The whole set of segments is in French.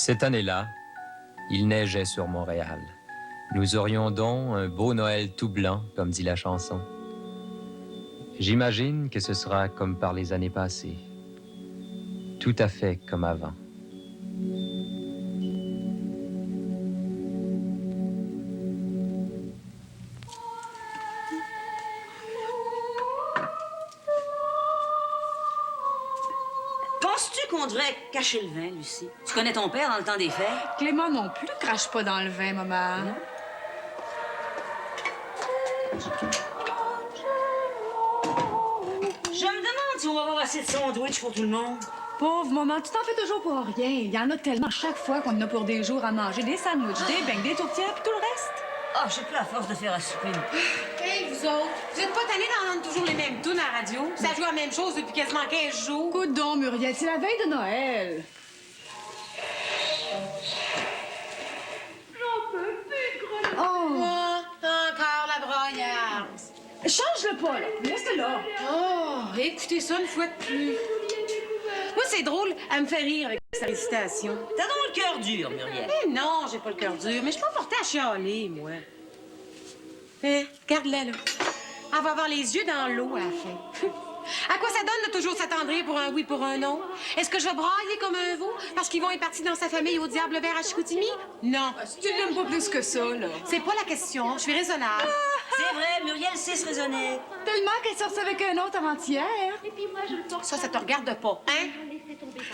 Cette année-là, il neigeait sur Montréal. Nous aurions donc un beau Noël tout blanc, comme dit la chanson. J'imagine que ce sera comme par les années passées. Tout à fait comme avant. Penses-tu qu'on devrait cacher le vin, Lucie? Tu connais ton père dans le temps des fêtes? Clément non plus crache pas dans le vin, maman. Non? Je me demande si on va avoir assez de sandwich pour tout le monde. Pauvre maman, tu t'en fais toujours pour rien. Il y en a tellement chaque fois qu'on en a pour des jours à manger. Des sandwichs, des beignes, des tourtières, puis tout le reste. Ah, j'ai plus la force de faire à souper. Hey, vous autres, vous êtes pas tannés d'entendre toujours les mêmes tunes à la radio? Ça joue la même chose depuis quasiment 15 jours. Écoute donc, Muriel, c'est la veille de Noël. J'en peux plus, gros. Oh! Encore la broyarde. Change-le pas, là. Laisse-le là. Oh, écoutez ça une fois de plus. Moi, c'est drôle, elle me fait rire avec sa récitation. T'as donc le cœur dur, Muriel. Eh non, j'ai pas le cœur dur, mais je suis pas portée à chialer, moi. Eh, regarde-la, là. Elle va avoir les yeux dans l'eau à la fin. À quoi ça donne de toujours s'attendrir pour un oui, pour un non? Est-ce que je vais brailler comme un veau parce qu'ils vont être partis dans sa famille au diable vert à Chicoutimi? Non. Tu l'aimes pas plus que ça, là. C'est pas la question. Je suis raisonnable. C'est vrai, Muriel sait se raisonner. Tellement qu'elle sortait avec un autre avant-hier. Ça te regarde pas, hein?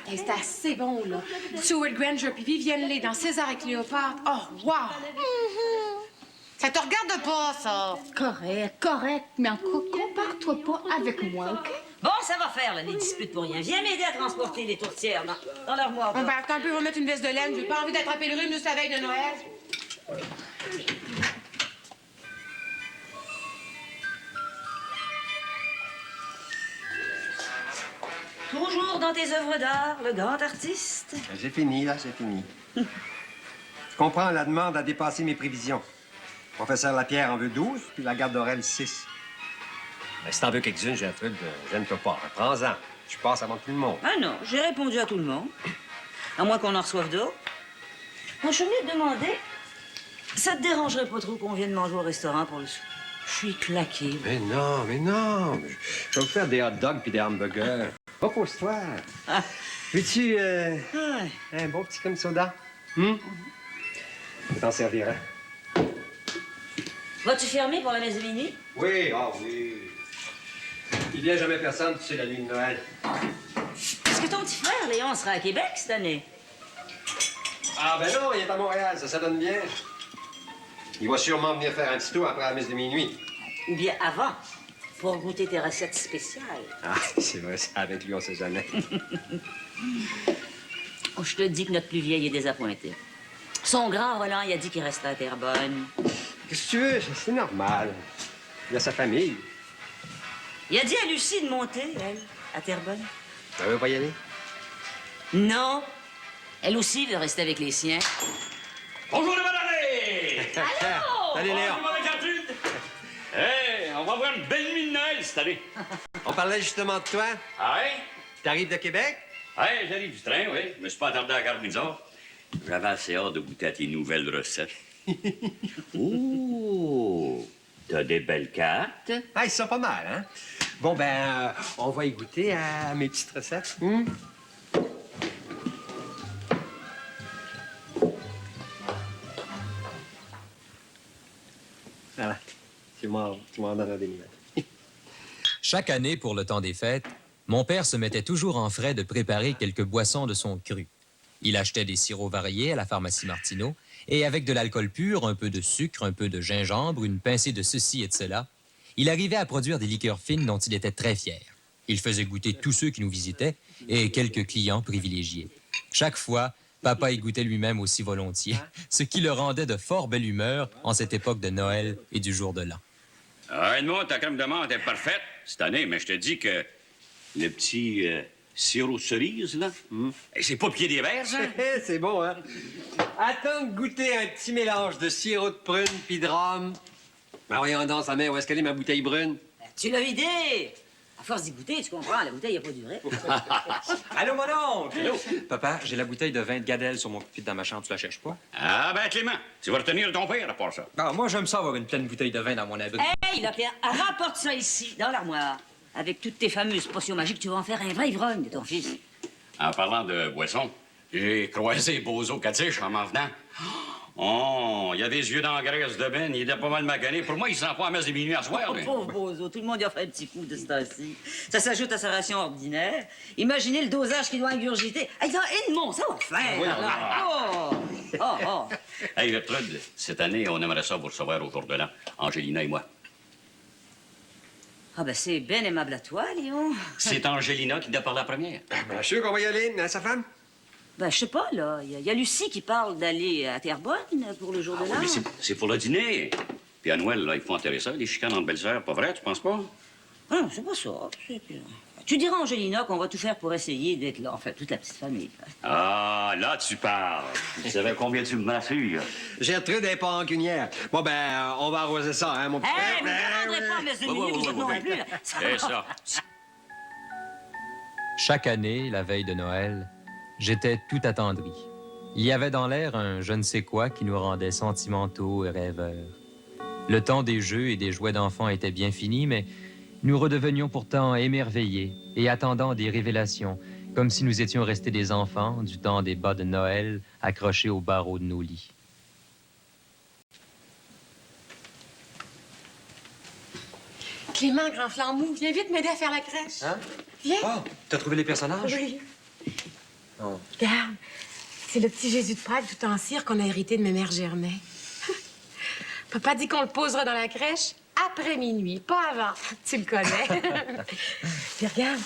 Hey, c'est assez bon, là. Stuart Granger puis Vivienne Leigh dans César et Cléopâtre. Oh, wow! Ça te regarde pas, ça. Correct. Mais en tout cas, compare-toi pas avec moi, OK? Bon, ça va faire, là, les disputes pour rien. Viens m'aider à transporter les tourtières dans l'armoire. On va attendre un peu, remettre une veste de laine. J'ai pas envie d'attraper le rhume juste la veille de Noël. Toujours dans tes œuvres d'art, le grand artiste. J'ai fini, là, j'ai fini. Je comprends la demande à dépasser mes prévisions. Professeur Lapierre en veut 12, puis la garde d'Aurel 6. Mais si t'en veux quelques-unes, j'ai un truc de j'aime-toi pas. Prends-en. Je passe avant tout le monde. Ah non, j'ai répondu à tout le monde. À moins qu'on en reçoive d'autres. Moi, je suis venue te demander, ça te dérangerait pas trop qu'on vienne manger au restaurant pour le souper? Je suis claquée. Mais non. Je vais vous faire des hot dogs puis des hamburgers. Repose-toi. Ah. Veux-tu Ah. un bon petit crème soda? Je vais t'en servir, hein? Vas-tu fermer pour la messe de minuit? Oui. Il vient jamais personne, tu sais, la nuit de Noël. Est-ce que ton petit frère, Léon, sera à Québec cette année? Ah, ben non, il est à Montréal, ça donne bien. Il va sûrement venir faire un petit tour après la messe de minuit. Ou bien avant, pour goûter tes recettes spéciales. Ah, c'est vrai, ça, avec lui, on sait jamais. Oh, je te dis que notre plus vieil est désappointé. Son grand Roland, il a dit qu'il restait à Terrebonne. Qu'est-ce que tu veux? C'est normal. Il a sa famille. Il a dit à Lucie de monter, elle, à Terrebonne. Elle veut pas y aller? Non. Elle aussi veut rester avec les siens. Bonjour les madamés! Allô! Salut, Léon. Bonjour, ma Gertrude! Hey, on va avoir une belle nuit de Noël cette année. On parlait justement de toi. Ah ouais? T'arrives de Québec? Hey, j'arrive du train, oui. Je me suis pas attardé à la gare Windsor. J'avais assez hâte de goûter à tes nouvelles recettes. Oh! T'as des belles cartes. Ah, ils sont pas mal, hein? Bon, ben, on va y goûter à mes petites recettes. Voilà. Tu m'en donnes des nouvelles. Chaque année, pour le temps des fêtes, mon père se mettait toujours en frais de préparer quelques boissons de son cru. Il achetait des sirops variés à la pharmacie Martineau et avec de l'alcool pur, un peu de sucre, un peu de gingembre, une pincée de ceci et de cela, il arrivait à produire des liqueurs fines dont il était très fier. Il faisait goûter tous ceux qui nous visitaient et quelques clients privilégiés. Chaque fois, papa y goûtait lui-même aussi volontiers, ce qui le rendait de fort belle humeur en cette époque de Noël et du jour de l'an. Ah, Edmond, ta crème de menthe est parfaite cette année, mais je te dis que le petit sirop de cerise, là, c'est pas pied des verres, ça? C'est bon, hein? Attends de goûter un petit mélange de sirop de prune puis de rhum. Ben voyons donc, sa mère, où est-ce qu'elle est, ma bouteille brune? Tu l'as vidé! À force d'y goûter, tu comprends, la bouteille n'a pas duré. Allô, mon oncle! Allô? Papa, j'ai la bouteille de vin de Gadel sur mon pupitre dans ma chambre. Tu la cherches pas? Ah, ben, Clément, tu vas retenir ton père à part ça. Ah, moi, j'aime ça avoir une pleine bouteille de vin dans mon abri. Hey, là, Pierre, rapporte ça ici, dans l'armoire. Avec toutes tes fameuses potions magiques, tu vas en faire un vrai ivrogne de ton fils. En parlant de boisson, j'ai croisé Bozo Katiche en m'en venant. Oh, il a des yeux dans la graisse de Ben, il était pas mal magané. Pour moi, il sent pas à messe de minuit à soir. Oh, lui. pauvre Bozo, tout le monde y a fait un petit coup de ce temps-ci. Ça s'ajoute à sa ration ordinaire. Imaginez le dosage qu'il doit ingurgiter. Hey, dans Edmond, ça va faire. Oui, là. Oh, oh, oh. Hey, Gertrude, cette année, on aimerait ça vous recevoir au jour de l'an, Angelina et moi. Ah, ben, c'est bien aimable à toi, Léon. C'est Angelina qui doit parler la première. Bien sûr qu'on va y aller, hein, sa femme? Ben, je sais pas, là. Il y a Lucie qui parle d'aller à Terrebonne pour le jour de l'an. Mais c'est pour le dîner. Puis à Noël, là, il faut enterrer ça, les chicanes entre belles-sœurs, pas vrai, tu penses pas? Ah, c'est pas ça. Tu diras à Angelina qu'on va tout faire pour essayer d'être là, enfin, toute la petite famille. Ah, là, tu parles. Tu savais combien tu me m'assures? Gertrude n'est pas rancunière. Bon, ben, on va arroser ça, hein, mon petit Hé, frère? vous ne rendrez pas à mes Ouais, minutes, vous ouais, autres non ouais. plus, là. C'est ça. Chaque année, la veille de Noël, j'étais tout attendri. Il y avait dans l'air un je ne sais quoi qui nous rendait sentimentaux et rêveurs. Le temps des jeux et des jouets d'enfants était bien fini, mais nous redevenions pourtant émerveillés et attendant des révélations, comme si nous étions restés des enfants du temps des bas de Noël accrochés aux barreaux de nos lits. Clément, grand flambou, viens vite m'aider à faire la crèche. Hein? Viens. Oh, t'as trouvé les personnages? Oui. Oh. Regarde, c'est le petit Jésus de Prague tout en cire qu'on a hérité de mes mères Germain. Papa dit qu'on le posera dans la crèche après minuit, pas avant. Tu le connais. Puis regarde,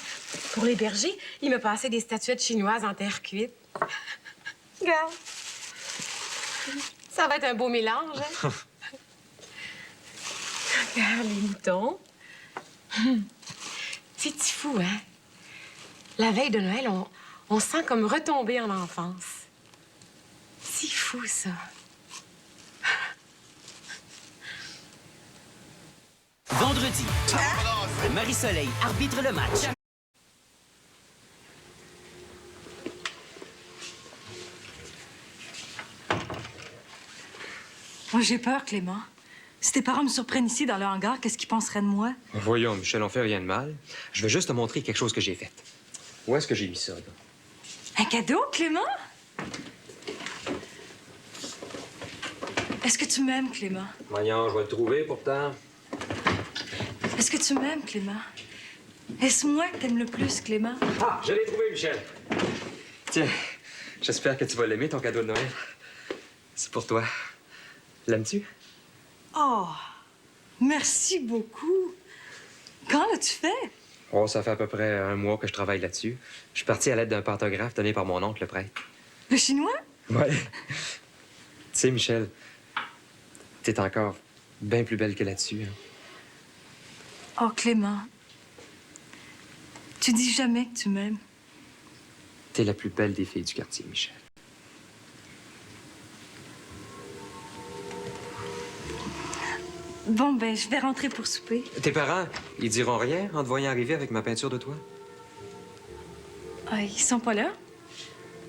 pour les bergers, il m'a passé des statuettes chinoises en terre cuite. Regarde. Ça va être un beau mélange, hein? Regarde les moutons. C'est petit fou, hein? La veille de Noël, on sent comme retomber en enfance. C'est fou, ça. Vendredi, Marie-Soleil arbitre le match. Moi, j'ai peur, Clément. Si tes parents me surprennent ici dans le hangar, qu'est-ce qu'ils penseraient de moi? Voyons, Michel, on fait rien de mal. Je veux juste te montrer quelque chose que j'ai fait. Où est-ce que j'ai mis ça, là? Un cadeau, Clément? Est-ce que tu m'aimes, Clément? Voyons, je vais le trouver, pourtant. Est-ce que tu m'aimes, Clément? Est-ce moi que t'aimes le plus, Clément? Ah, je l'ai trouvé, Michel. Tiens, j'espère que tu vas l'aimer, ton cadeau de Noël. C'est pour toi. L'aimes-tu? Oh, merci beaucoup. Quand l'as-tu fait? Oh, ça fait à peu près un mois que je travaille là-dessus. Je suis parti à l'aide d'un pantographe donné par mon oncle, le prêtre. Le chinois? Ouais. Tu sais, Michel, t'es encore bien plus belle que là-dessus. Hein. Oh, Clément. Tu dis jamais que tu m'aimes. T'es la plus belle des filles du quartier, Michel. Bon, ben, je vais rentrer pour souper. Tes parents, ils diront rien en te voyant arriver avec ma peinture de toi? Ah, ils sont pas là?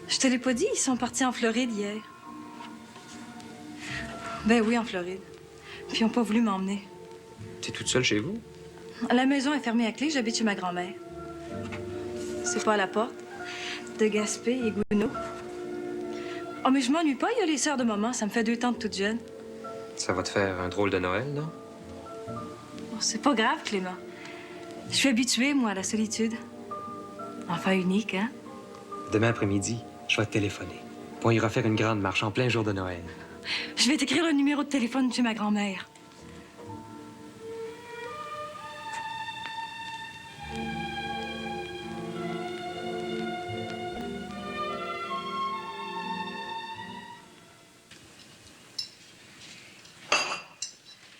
Je te l'ai pas dit, ils sont partis en Floride hier. Ben oui, en Floride. Puis ils ont pas voulu m'emmener. T'es toute seule chez vous? La maison est fermée à clé, j'habite chez ma grand-mère. C'est pas à la porte. De Gaspé et Gounod. Oh, mais je m'ennuie pas, il y a les sœurs de maman, ça me fait 2 tantes toutes jeunes. Ça va te faire un drôle de Noël, non? Oh, c'est pas grave, Clément. Je suis habituée, moi, à la solitude. Enfin unique, hein? Demain après-midi, je vais te téléphoner. Puis on ira faire une grande marche en plein jour de Noël. Je vais t'écrire le numéro de téléphone chez ma grand-mère.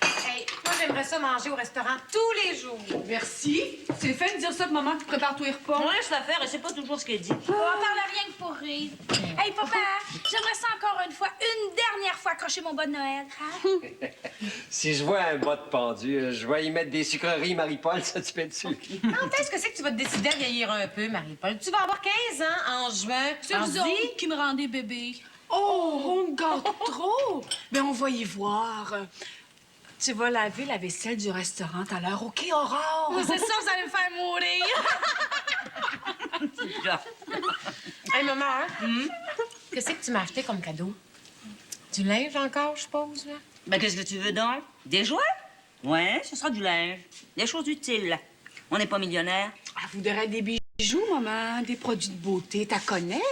Hey, moi, j'aime aimerais ça manger au restaurant tous les jours. Merci. C'est le fait de dire ça que maman qui prépare tous les repas. On laisse la faire et c'est pas toujours ce qu'elle dit. On parle rien que pour rire. Hey, papa, j'aimerais ça encore une fois, une dernière fois, accrocher mon bas de Noël. Hein? Si je vois un bas de pendu, je vais y mettre des sucreries Marie-Paul, ça tu pètes dessus. Quand est-ce que c'est que tu vas te décider à vieillir un peu, Marie-Paul? Tu vas avoir 15 ans en juin. C'est vous autres qui me rendez bébé. Oh, on me gâte trop. Ben, on va y voir. Tu vas laver la vaisselle du restaurant tout à l'heure, OK, Aurore? Oh, c'est ça, vous allez me faire mourir. Hey, maman, hein? Qu'est-ce que tu m'as acheté comme cadeau? Du linge encore, je suppose, là? Ben, qu'est-ce que tu veux donc? Des jouets? Ouais, ce sera du linge. Des choses utiles. On n'est pas millionnaire. Elle voudrait des bijoux, maman, des produits de beauté. T'as connais?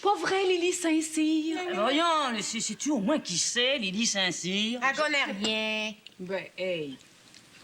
Pas vrai, Lily Saint-Cyr? Voyons, sais-tu au moins qui c'est, Lily Saint-Cyr? Elle connaît rien. Ben, hey.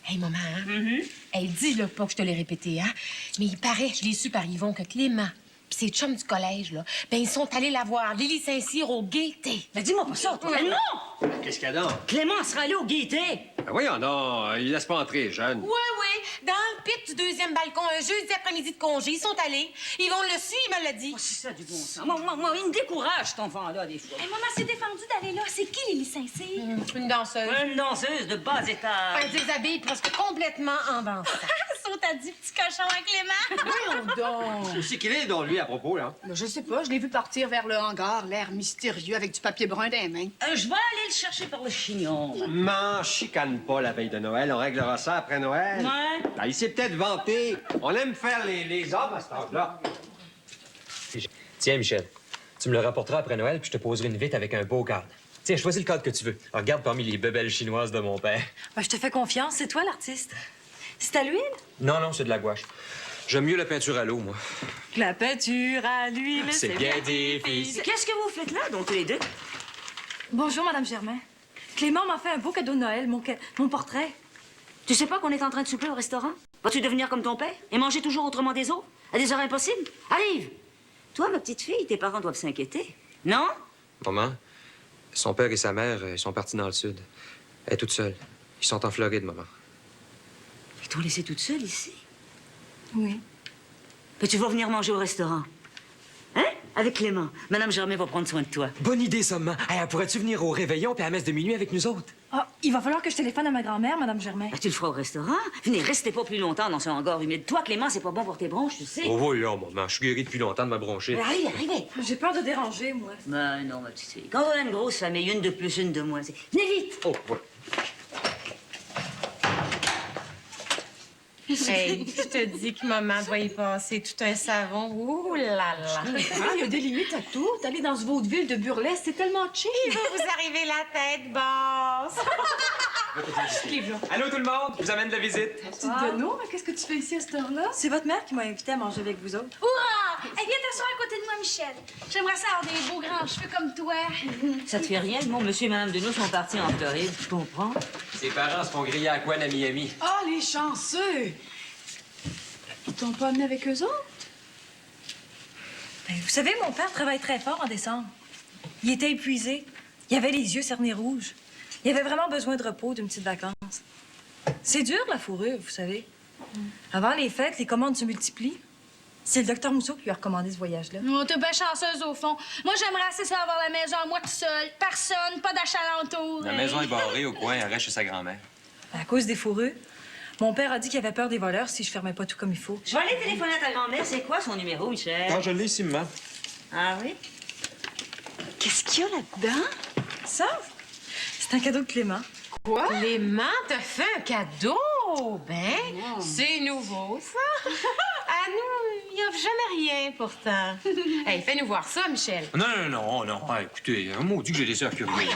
Hey, maman, hein? Elle dit, là, pas que je te l'ai répété, hein? Mais il paraît, je l'ai su par Yvon, que Clément pis ses chums du collège, là, ben ils sont allés la voir, Lily Saint-Cyr, au Gaieté. Mais dis-moi pas ça, toi. Ouais. Non! Qu'est-ce qu'il y a donc? Clément sera allé au Gaieté. Ben voyons donc, il laisse pas entrer, jeune. Oui, oui, dans le pit du deuxième balcon, un jeudi après-midi de congé, ils sont allés. Yvon le su, il me l'a dit. Oh, c'est ça du bon sens. Moi, il me décourage, cet enfant-là, des fois. Hey, maman s'est défendue d'aller là. C'est qui, Lily Saint-Cyr? Une danseuse. Une danseuse de bas étage. Elle déshabille presque complètement en dansant. Saute à 10 petits cochons à Clément. Voyons donc. Où c'est qu'il est, donc, lui, à propos, là? Ben, je sais pas, je l'ai vu partir vers le hangar, l'air mystérieux, avec du papier brun dans les mains. Je vais aller le chercher par le chignon. M'en chicane pas la veille de Noël, on réglera ça après Noël. Ouais. Ben, il s'est peut-être vanté. On aime faire les hommes à cet âge-là. Tiens, Michel, tu me le rapporteras après Noël, puis je te poserai une vite avec un beau cadre. Tiens, choisis le cadre que tu veux. Alors, regarde parmi les bebelles chinoises de mon père. Ben, je te fais confiance, c'est toi l'artiste. C'est à l'huile? Non, non, c'est de la gouache. J'aime mieux la peinture à l'eau, moi. La peinture à l'huile, C'est bien difficile. Qu'est-ce que vous faites là, donc, tous les deux? Bonjour, Madame Germain. Clément m'a fait un beau cadeau de Noël, mon portrait. Tu sais pas qu'on est en train de souper au restaurant? Vas-tu devenir comme ton père et manger toujours autrement des autres? À des heures impossibles? Arrive! Toi, ma petite fille, tes parents doivent s'inquiéter. Non? Maman, son père et sa mère sont partis dans le sud. Elle est toute seule. Ils sont en Floride, maman. Ils t'ont laissée toute seule ici? Oui. Mais tu vas venir manger au restaurant. Hein? Avec Clément. Madame Germain va prendre soin de toi. Bonne idée, ça, maman. Hey, pourrais-tu venir au réveillon puis à la messe de minuit avec nous autres? Ah, il va falloir que je téléphone à ma grand-mère, Madame Germain. Ben, tu le feras au restaurant. Venez, restez pas plus longtemps dans ce hangar humide. Toi, Clément, c'est pas bon pour tes bronches, tu sais. Oh, voyons, maman. Je suis guéri depuis longtemps de ma bronchite. Arrivez, arrivez. J'ai peur de déranger, moi. Ben non, ma petite fille. Quand on a une grosse famille, une de plus, une de moins, venez vite! Oh, ouais. Hey, je te dis que maman doit y passer tout un savon. Ouh là là. Ah, il y a des limites à tout. D'aller dans ce vaudeville de burlesque, c'est tellement cheap. Il va vous arriver la tête basse. Allô, tout le monde? Je vous amène de la visite. Petite Deneau, mais qu'est-ce que tu fais ici à cette heure-là? C'est votre mère qui m'a invité à manger avec vous autres. Hurrah! Hey, viens t'asseoir à côté de moi, Michel. J'aimerais ça avoir des beaux grands cheveux comme toi. Ça te fait rien, mon monsieur et madame Deneau sont partis en Floride, tu comprends? Ses parents se font griller à Couenne à Miami. Ah, les chanceux! Ils t'ont pas amené avec eux autres? Ben, vous savez, mon père travaille très fort en décembre. Il était épuisé. Il avait les yeux cernés rouges. Il avait vraiment besoin de repos, d'une petite vacance. C'est dur, la fourrure, vous savez. Avant les fêtes, les commandes se multiplient. C'est le docteur Mousseau qui lui a recommandé ce voyage-là. Oh, t'es bien chanceuse, au fond. Moi, j'aimerais assez ça avoir la maison à moi tout seul. Personne, pas d'achalantour. La maison est barrée au coin, elle reste chez sa grand-mère. À cause des fourrures, mon père a dit qu'il avait peur des voleurs si je fermais pas tout comme il faut. Je vais aller téléphoner à ta grand-mère. C'est quoi son numéro, Michel? je l'ai ici, maman. Ah oui? Qu'est-ce qu'il y a là-dedans? Ça, c'est un cadeau de Clément. Quoi? Clément t'a fait un cadeau. Ben, c'est nouveau, ça. À nous, il n'y a jamais rien, pourtant. Hey, fais-nous voir ça, Michel. Non. Ah, écoutez, un mot dit que j'ai des sœurs curieuses.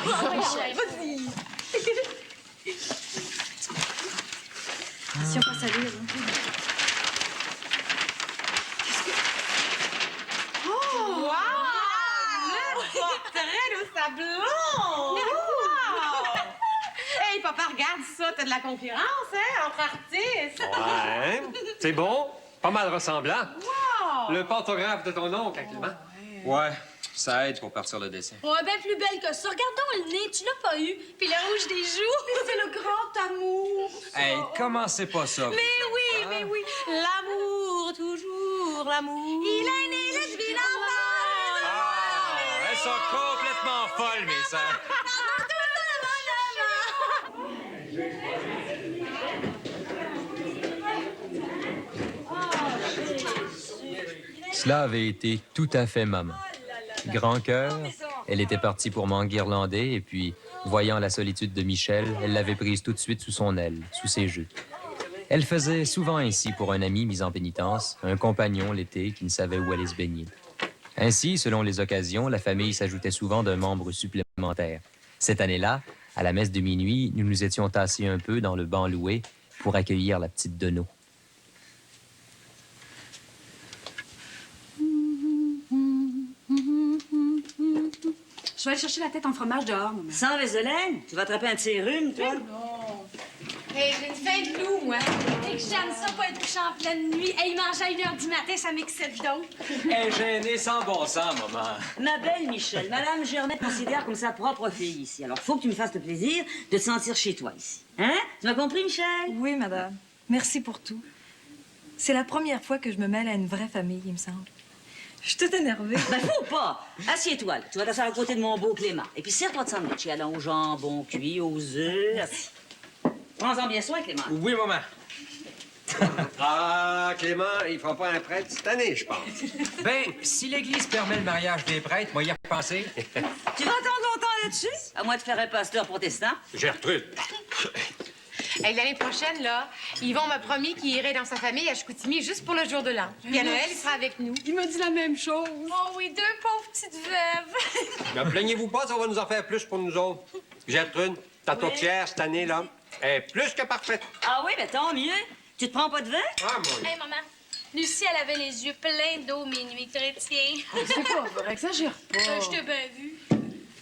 Si on passe à lire. Wow! Le portrait de sa blonde! Wow! Hey, papa, regarde ça. T'as de la concurrence, hein, entre artistes. Ouais. C'est bon. Pas mal ressemblant. Wow! Le pantographe de ton oncle, Clément. Ouais, Ça aide pour partir le dessin. Ouais, bien plus belle que ça. Regarde donc le nez, tu l'as pas eu. Puis le rouge des joues. Mais c'est le grand amour. Hey, commencez pas ça. Mais oui, l'amour, toujours l'amour. Il a né le vilain Elles sont complètement folles, mes sœurs. Cela avait été tout à fait maman. Grand cœur, elle était partie pour m'enguirlander et puis, voyant la solitude de Michel, elle l'avait prise tout de suite sous son aile, sous ses jeux. Elle faisait souvent ainsi pour un ami mis en pénitence, un compagnon l'été qui ne savait où aller se baigner. Ainsi, selon les occasions, la famille s'ajoutait souvent d'un membre supplémentaire. Cette année-là, à la messe de minuit, nous nous étions tassés un peu dans le banc loué pour accueillir la petite Deneau. Je vais aller chercher la tête en fromage dehors, maman. Sans vaseline? Tu vas attraper un de ces rhumes, toi? Hey, j'ai une faim de loup, moi. Et que j'aime ça pas être couché en pleine nuit. Hey, manger à 1h du matin, ça m'excite donc. Elle est gênée sans bon sens, maman. Ma belle Michel, Madame Germain considère comme sa propre fille ici. Alors, faut que tu me fasses le plaisir de te sentir chez toi ici. Hein? Tu m'as compris, Michel? Oui, madame. Merci pour tout. C'est la première fois que je me mêle à une vraie famille, il me semble. Je suis toute énervée. Ben, faut pas! Assieds-toi, là. Tu vas t'asseoir à côté de mon beau Clément. Et puis, serre-toi de sandwich. Allant au jambon cuit, aux œufs. Assis. Prends-en bien soin, Clément. Oui, maman. Ah, Clément, il fera pas un prêtre cette année, je pense. Ben, si l'Église permet le mariage des prêtres, moi y repenser. Tu vas attendre longtemps là-dessus? À moins de faire un pasteur protestant. Gertrude. Hey, l'année prochaine, là, Yvon m'a promis qu'il irait dans sa famille à Chicoutimi juste pour le jour de l'an. Puis à Noël, il sera avec nous. Il m'a dit la même chose. Oh oui, deux pauvres petites veuves. Ne plaignez-vous pas, ça va nous en faire plus pour nous autres. Gertrude, ta tourtière cette année, là, est plus que parfaite. Ah oui, ben tant mieux. Tu te prends pas de vin? Ah, moi. Hey, maman. Lucie, elle avait les yeux pleins d'eau, mes nuits chrétiens. C'est pas vrai, exagère pas. Je t'ai bien vu.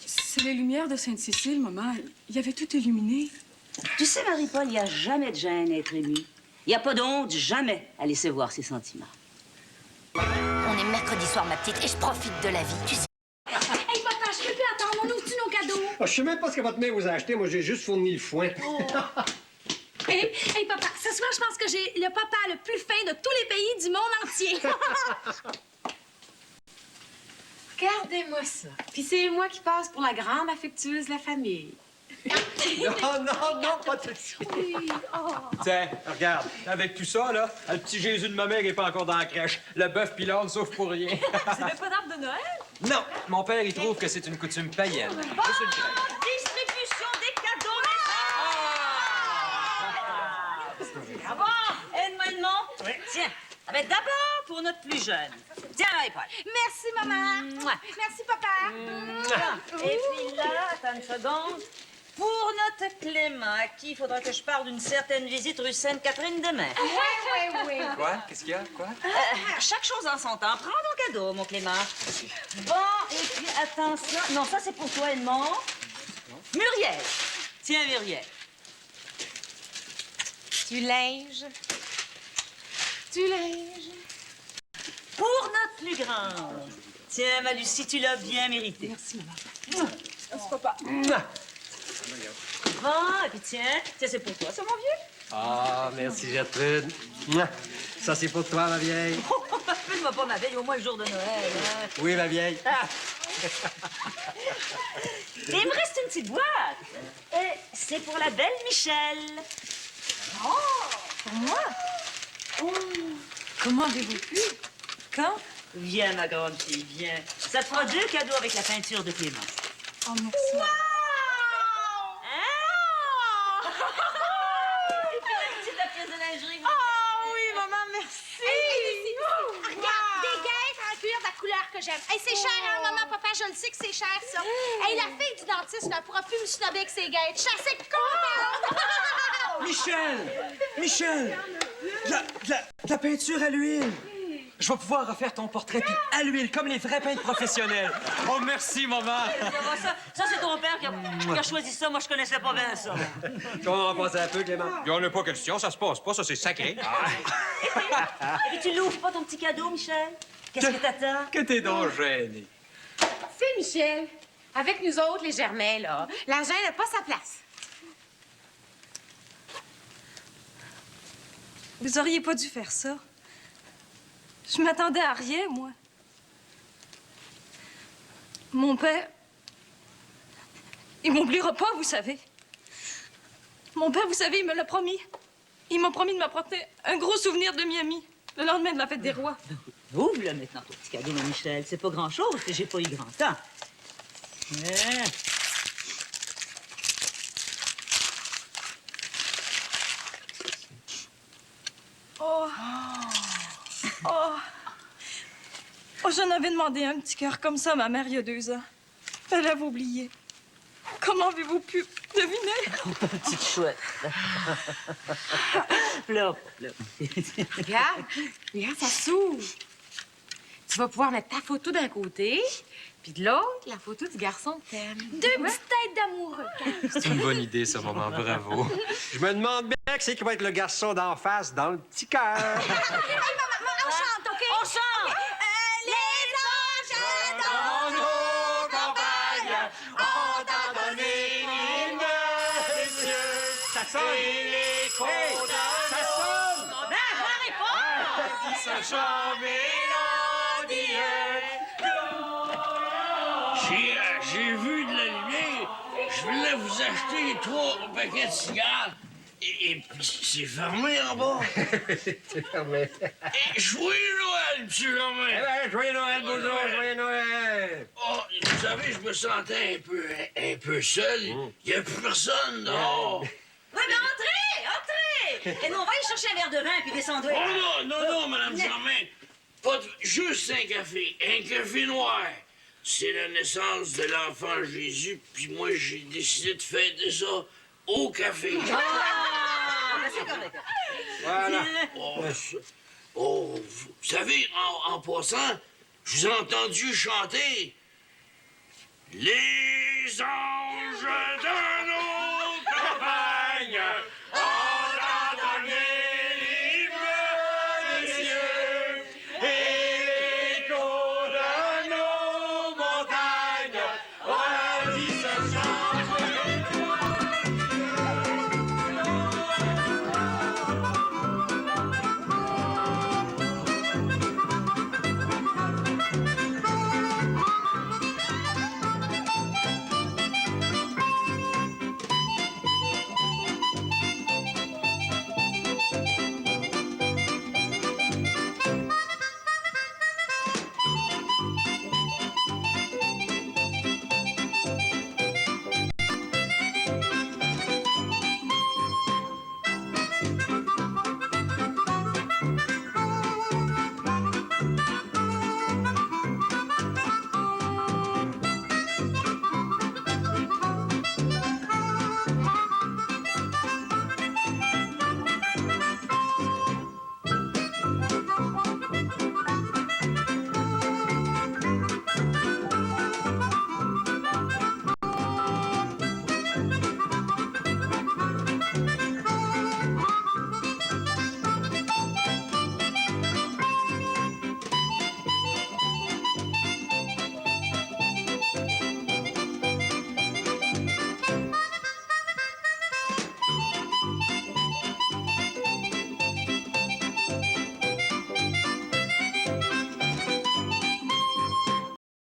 C'est les lumières de Sainte-Cécile, maman. Il y avait tout illuminé. Tu sais, Marie-Paul, il n'y a jamais de gêne à être ému. Il n'y a pas de honte jamais à laisser voir ses sentiments. On est mercredi soir, ma petite, et je profite de la vie, tu sais. Hey, papa, je peux plus attendre. On ouvre-tu nos cadeaux? Ah, je sais même pas ce que votre mère vous a acheté. Moi, j'ai juste fourni le foin. Hey, papa, ce soir, je pense que j'ai le papa le plus fin de tous les pays du monde entier. Regardez-moi ça. Puis c'est moi qui passe pour la grande affectueuse de la famille. Non, pas tout de suite. Tiens, regarde, avec tout ça, là, le petit Jésus de ma mère est pas encore dans la crèche. Le bœuf pis l'âne sauf pour rien. C'est même pas d'arbre de Noël? Non, mon père, il trouve que c'est une coutume païenne. Juste une crèche. Distribution des cadeaux, Ah bon? Aide-moi. Tiens. Ah ben d'abord, pour notre plus jeune. Tiens, Marie-Paul. Merci, maman. Mouah. Merci, papa. Et puis là, attends une seconde. Pour notre Clément, à qui il faudra que je parle d'une certaine visite rue Sainte-Catherine demain. Oui. Quoi? Qu'est-ce qu'il y a? Quoi? Chaque chose en son temps. Prends ton cadeau, mon Clément. Bon, et puis attention. Non, ça, c'est pour toi, Edmond. Muriel. Tiens, Muriel. Tu linges. Tu linges. Pour notre plus grande. Tiens, ma Lucie, tu l'as bien mérité. Merci, maman. Merci, papa. Bon, et puis tiens, c'est pour toi, ça, mon vieux. Ah, merci, Gertrude. Mouah. Ça, c'est pour toi, ma vieille. Appelle-moi pas ma veille, au moins le jour de Noël. Hein. Oui, ma vieille. Et il me reste une petite boîte. Et c'est pour la belle Michel. Pour moi? Oh! Comment avez-vous pu? Quand? Viens, ma grande fille, viens. Ça te fera 2 cadeaux avec la peinture de Clément. Oh, merci. Et puis la petite pièce de lingerie. Oh oui, maman, merci. Regarde, des guêtres en cuir de la couleur que j'aime. Hey, c'est cher, hein, maman, papa? Je le sais que c'est cher, ça. Hey, la fille du dentiste ne pourra plus me snobber avec ses guêtres. Je suis assez contente. Michel! De la peinture à l'huile! Je vais pouvoir refaire ton portrait puis à l'huile, comme les vrais peintres professionnels. Oh, merci, maman! Ça c'est ton père qui a choisi ça. Moi, je connaissais pas bien ça. Comment on va passer un peu, Clément? Il n'y en a pas question, ça se passe pas, ça c'est sacré. Et puis tu l'ouvres pas, ton petit cadeau, Michel? Qu'est-ce que t'attends? Que t'es donc gêné. sais, Michel, avec nous autres, les Germains, là, l'argent n'a pas sa place. Vous auriez pas dû faire ça. Je m'attendais à rien, moi. Mon père... Il m'oubliera pas, vous savez. Mon père, vous savez, il me l'a promis. Il m'a promis de m'apporter un gros souvenir de Miami, le lendemain de la fête des rois. Ouvre-le maintenant, ton petit cadeau, ma Michel. C'est pas grand-chose, parce que j'ai pas eu grand temps. Ouais. Oh. Oh. Oh, j'en avais demandé un petit cœur comme ça à ma mère il y a 2 ans. Elle avait oublié. Comment avez-vous pu deviner? Petite chouette. Plop, plop. Regarde, ça s'ouvre. Tu vas pouvoir mettre ta photo d'un côté, puis de l'autre, la photo du garçon que t'aimes. 2 petites têtes d'amoureux. C'est une bonne idée, ce moment. Bravo. Je me demande bien qui c'est qui va être le garçon d'en face dans le petit cœur. On chante, OK? On chante! Les anges Dans nos campagnes, on t'a donné l'hymne des cieux. Ça sonne! Hey, ça sonne! Ça chante mélodieux. J'ai vu de la lumière. Je voulais vous acheter 3 paquets de cigares. Et puis, c'est fermé en bas. C'est fermé. Et joyeux Noël, monsieur Germain. Eh bien, joyeux Noël, Bozo, joyeux Noël. Oh, vous savez, je me sentais un peu seul. Il n'y a plus personne dehors. Oui, mais entrez! Et nous, on va aller chercher un verre de vin, puis descendez. Oh non, Madame Germain. Pas de... Juste un café noir. C'est la naissance de l'enfant Jésus, puis moi, j'ai décidé de fêter ça au café. C'est correct. Voilà. Vous savez, en passant, je vous ai entendu chanter Les anges de